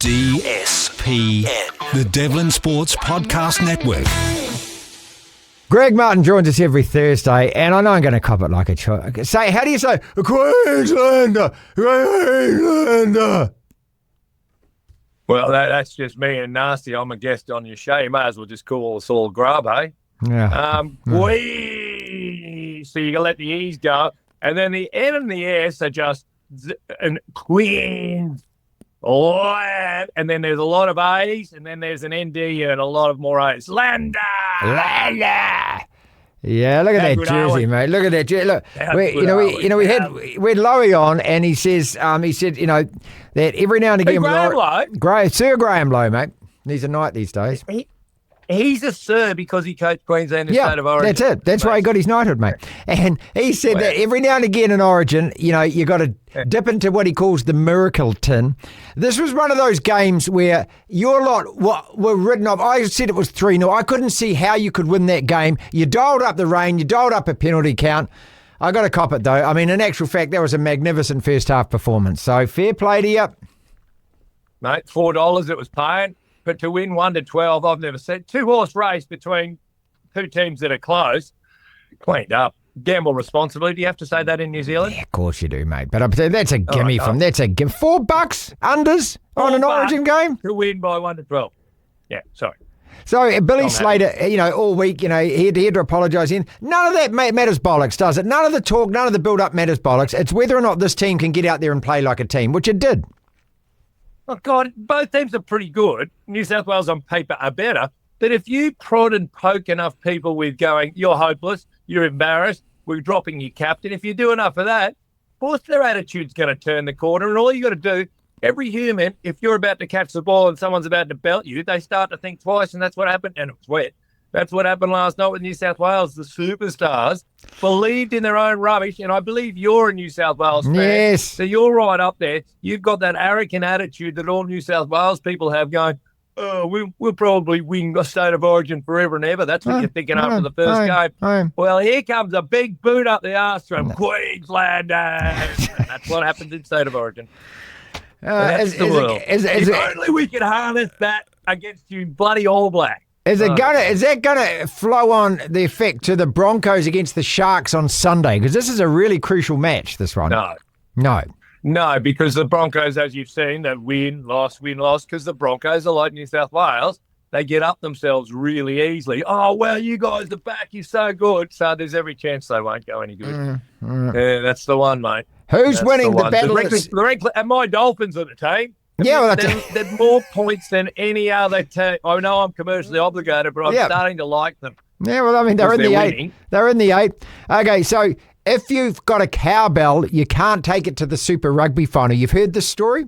DSPN, the Devlin Sports Podcast Network. Greg Martin joins us every Thursday, and I know I'm going to cop it like a child. How do you say Queenslander? Queenslander. Well, that's just me and nasty. I'm a guest on your show. You may as well just call us all grub, eh? Yeah. Wee. So you let the E's go, and then the N and the S are just Queens. Oh, and then there's a lot of A's, and then there's an ND and a lot of more A's. Lander. Yeah, look at that jersey, mate. Look at that jersey. Look, we had Lowy on, and he said, that every now and again, Sir Graham Lowe, mate. He's a knight these days. He's a sir because he coached Queensland in State of Origin. That's it. That's why he got his knighthood, mate. And he said that every now and again in Origin, you got to dip into what he calls the miracle tin. This was one of those games where your lot were written off. I said it was 3-0. I couldn't see how you could win that game. You dialed up the rain. You dialed up a penalty count. I got to cop it, though. I mean, in actual fact, that was a magnificent first half performance. So fair play to you. Mate, $4 it was paying. But to win 1-12, I've never seen. 2-horse race between two teams that are close. Cleaned up. Gamble responsibly. Do you have to say that in New Zealand? Yeah, of course you do, mate. But that's a gimme that's a gimme. $4 unders on an Origin game? To win by 1-12. Yeah, sorry. So Billy Slater, all week, he had to apologise in. None of that matters bollocks, does it? None of the talk, none of the build-up matters bollocks. It's whether or not this team can get out there and play like a team, which it did. Oh, God, both teams are pretty good. New South Wales on paper are better. But if you prod and poke enough people with going, you're hopeless, you're embarrassed, we're dropping your captain, if you do enough of that, of course their attitude's going to turn the corner. And all you got to do, every human, if you're about to catch the ball and someone's about to belt you, they start to think twice, and that's what happened. And it was wet. That's what happened last night with New South Wales. The superstars believed in their own rubbish, and I believe you're a New South Wales fan. Yes. So you're right up there. You've got that arrogant attitude that all New South Wales people have going, we'll probably win a State of Origin forever and ever. That's what you're thinking after the first game. Well, here comes a big boot up the arse from Queenslanders. That's what happens in State of Origin. That's the world. If only we could harness that against you bloody All Black. Is that gonna flow on the effect to the Broncos against the Sharks on Sunday? Because this is a really crucial match, this one. No, because the Broncos, as you've seen, they win, loss, because the Broncos are like New South Wales. They get up themselves really easily. Oh, well, you guys, the back is so good. So there's every chance they won't go any good. Yeah, that's the one, mate. Who's winning the battle? And my Dolphins are the team. Yeah, they're more points than any other team. I know I'm commercially obligated, but I'm starting to like them. Yeah, well, I mean, they're in the eight. They're in the eight. Okay, so if you've got a cowbell, you can't take it to the Super Rugby final. You've heard this story?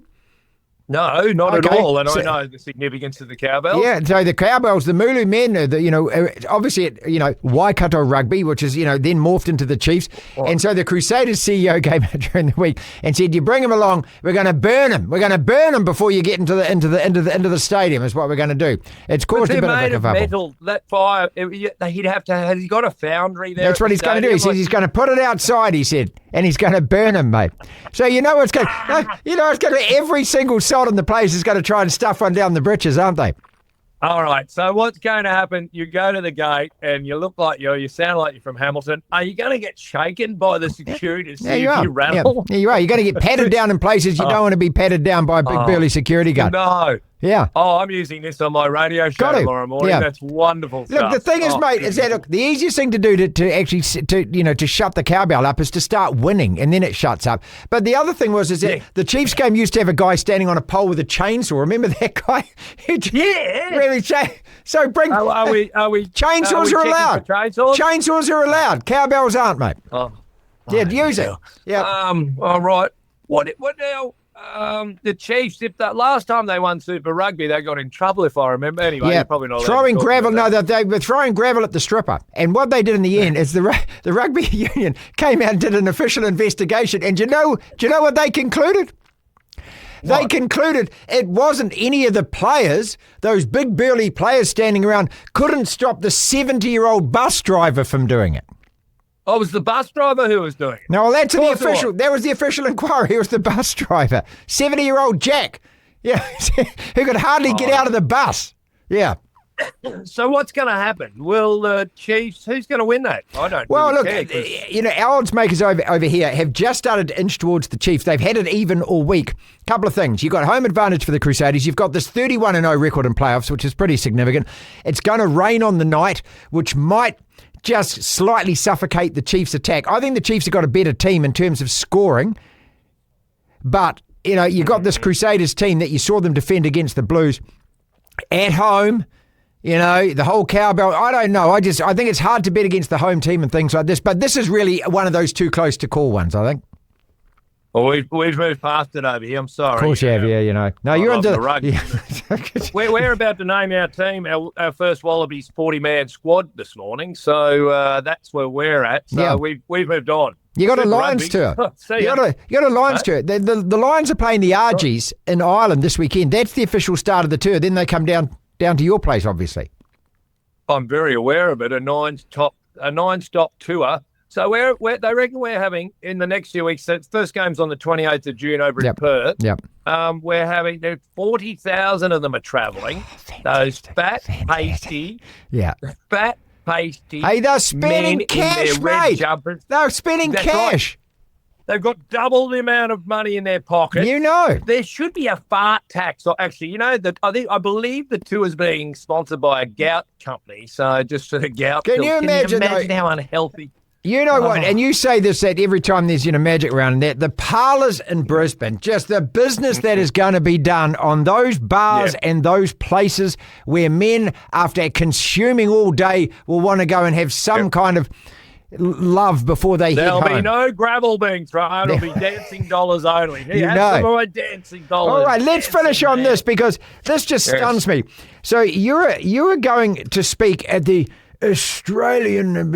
No, not at all. And I know the significance of the cowbell. Yeah, so the cowbells, the Mulu men, obviously at, Waikato Rugby, which is, then morphed into the Chiefs. Oh. And so the Crusaders CEO came out during the week and said, you bring them along, we're going to burn them. We're going to burn them before you get into the stadium is what we're going to do. It's caused a bit of a kerfuffle. Metal, that fire, has he got a foundry there? That's what he's going to do. He says he's going to put it outside, he said, and he's going to burn them, mate. So it's going to every single sod in the place is going to try and stuff one down the britches, aren't they? All right. So what's going to happen? You go to the gate and you look like you sound like you're from Hamilton. Are you going to get shaken by the security to see if you rattle? Yeah, you are. You're going to get patted down in places you don't want to be patted down by a big burly security guard. No. Yeah. Oh, I'm using this on my radio show tomorrow morning. Yeah. That's wonderful stuff. Look, the thing is, mate, is that the easiest thing to do to actually to shut the cowbell up is to start winning, and then it shuts up. But the other thing was that the Chiefs game used to have a guy standing on a pole with a chainsaw. Remember that guy? Really so bring. Are we? Chainsaws are allowed. Chainsaws are allowed. Cowbells aren't, mate. Use it. Yeah. All right. What now? The Chiefs, last time they won Super Rugby, they got in trouble, if I remember. Anyway, you're probably not throwing gravel. No, they were throwing gravel at the stripper. And what they did in the end is the rugby union came out and did an official investigation. And do you know what they concluded? They concluded it wasn't any of the players, those big burly players standing around, couldn't stop the 70-year-old bus driver from doing it. Oh, it was the bus driver who was doing it? No, well, that was the official inquiry. It was the bus driver. 70-year-old Jack. Yeah, who could hardly get out of the bus. Yeah. So what's going to happen? Will the Chiefs, who's going to win that? I don't really care, 'cause our odds makers over here have just started to inch towards the Chiefs. They've had it even all week. Couple of things. You've got home advantage for the Crusaders. You've got this 31-0 record in playoffs, which is pretty significant. It's going to rain on the night, which might just slightly suffocate the Chiefs' attack. I think the Chiefs have got a better team in terms of scoring, but you got this Crusaders team that you saw them defend against the Blues at home. The whole cowbell. I don't know. I think it's hard to bet against the home team and things like this. But this is really one of those too close to call ones, I think. Well, we've moved past it over here. I'm sorry. Of course you have, yeah. No, you're on the rugby. Yeah. We're about to name our team, our first Wallabies 40-man squad this morning. So that's where we're at. So we've moved on. You got Super a Lions tour. You got a Lions tour. The Lions are playing the Argies in Ireland this weekend. That's the official start of the tour. Then they come down to your place, obviously. I'm very aware of it. A nine-stop tour. So they reckon we're having in the next few weeks. So first game's on the 28th of June over in Perth. Yep. We're having 40,000 of them are traveling. Those fat, pasty, fat, pasty. Hey, they're spending cash, mate. They're spending cash. Right. They've got double the amount of money in their pocket. There should be a fart tax. Actually, I believe the tour is being sponsored by a gout company. So just for the gout. Can you imagine how unhealthy? You know what? And you say this that every time there's magic around that the parlours in Brisbane, just the business that is going to be done on those bars and those places where men, after consuming all day, will want to go and have some kind of love before they head home. There'll be no gravel being thrown. It'll be dancing dollars only. Some of my dancing dollars. All right, let's finish on this because this just stuns me. So you're going to speak at the Australian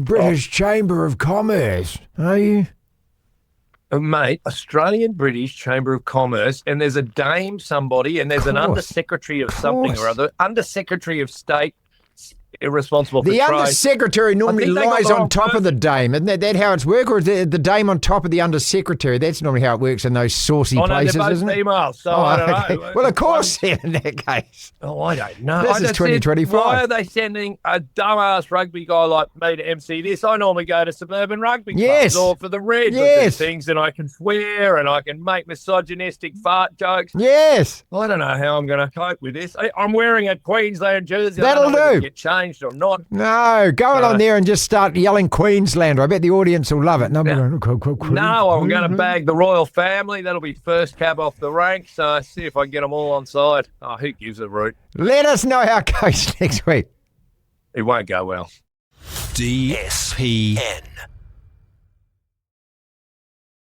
British Chamber of Commerce, are you? Mate, Australian British Chamber of Commerce, and there's a dame somebody, and there's an undersecretary of something or other, undersecretary of state, irresponsible for the trade. Undersecretary normally lies on top of the dame. Isn't that how it's worked? Or is the dame on top of the Undersecretary? That's normally how it works in those saucy places, they're both isn't it? Females, so I don't know. Well, of course, in that case. Oh, I don't know. This is 2025. Why are they sending a dumbass rugby guy like me to MC this? I normally go to suburban rugby clubs or for the Reds or things, and I can swear and I can make misogynistic fart jokes. Yes. I don't know how I'm going to cope with this. I'm wearing a Queensland jersey. That'll do. Get changed or not. No, go on there and just start yelling Queenslander. I bet the audience will love it. No, I'm going to bag the royal family. That'll be first cab off the rank. So see if I can get them all on side. Oh, who gives a root? Let us know how it goes next week. It won't go well. DSPN.